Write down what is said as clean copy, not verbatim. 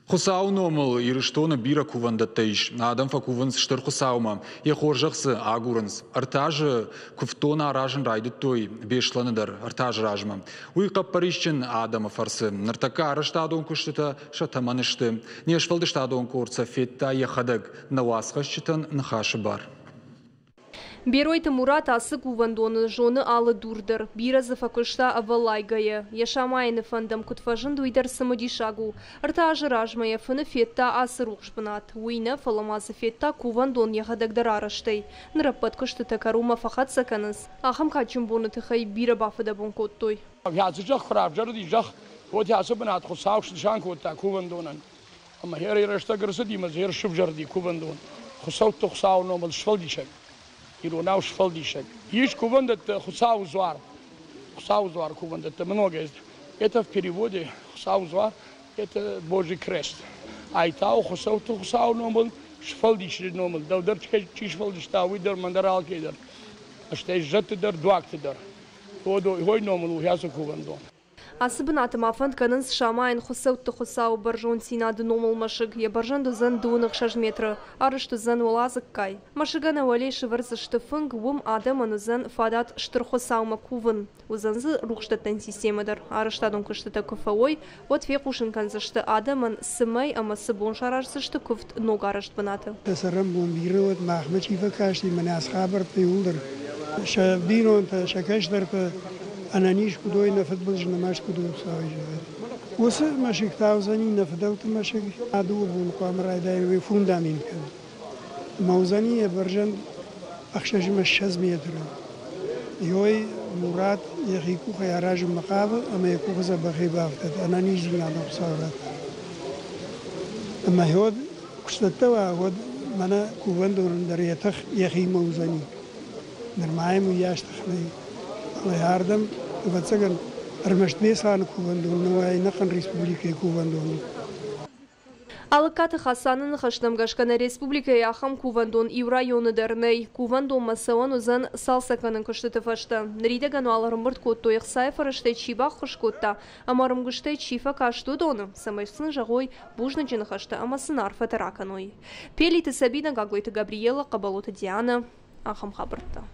Хусау номыл ирыштоны бира кувандаттайш. Адам факуванс штыр хусаума. Ехоржақсы агуранс. Артажы куфтона аражын райдыттой бешланыдар. Артажы ражма. Уй қаппаришчен Адама фарсы. Нартака арыштадон күштіта шатаманышты. Нешфалдыштадон корца фетта ехадыг. Навасқашчытан нахашы бар. Беройты Мурат асы кувандоны жоны алы дурдыр. Биразы факышта авалайгая. Яшамайны фандам кутфажын дуйдар самодишагу. Арта ажыражмая фыны фетта асы рухшбынат. Уйна фаламазы фетта кувандон яхадагдар араштай. Ныраппат кышты такарума фахат саканыз. Ахам качым боны тыхай бира бафыда бон коттой. Язычах храбжары дижах. Вот ясы бынат хусауш шан котта кувандонан. Ама хер ирашта гырсы димаз хер шубжарди кувандон. Хусау тухсау номал швалдишак. Иронау шфалдишек. Есть кувандат хусаузвар. Хусаузвар кувандат много есть. Это в переводе хусаузвар, это Божий крест. А итау хусау номал шфалдишек номал. Давдар чишфалдишта уйдар мандарал кедар. А что есть жаттыдар дуактыдар. Хой номал ухясу кувандон. Асыбынаты мафанд канынс шамайын хусау баржон синады номал машыг. Я баржан дузан дуынық 6 метры. Арыш дузан олазық кай. Машыгана валей шывырзы штыфынг вым адаман узан фадат штыр хусаума кувын. Узанзы рухштаттан системадар. Арыштадон кыштыта кыфауой. Вот фекушын канзышты адаман сымай ама сыбон шарашзышты кыфт ног арышт бынаты. Тасарам бомбирыват махмыч ивакашти манас хабар пеулдыр. Шабдинон та шакашдар та أنا نيش كدوي نفد بلجنا ماش كدوي بساوي وصل ماشي كتاوزاني نفدوت ماشي عدو بونقام رايداي وفوندامين كان موزاني برجن أخشاش مش 6 متر يوي مراد يخيكو خياراج مقابل أما يكو خزا بخي بافتت أنا نيش دينا بساورات أما هود كشتتوا هود منا كوفندون دريتخ يخي موزاني نرماي مياش تخلي الله يعردم واتسجن أرمشت بيسان كوفندون وينقن ريسبوبليكي كوفندون. Алыкаты Хасанын Хаштамгашкана республика яхам кувандон иврайоны дарней. Кувандон масауан узан салсаканын кыштыты фашта. Нридаган аларымбырт котто яхсай фарыштай чиба хышкотта. Амарымгыштай чифа кашту доны. Самайсын жагой бужны джины хашта амасынар фатараканой. Пелиты Сабина, Гаглойты Габриела, Кабалоты Диана. Ахам хабарта.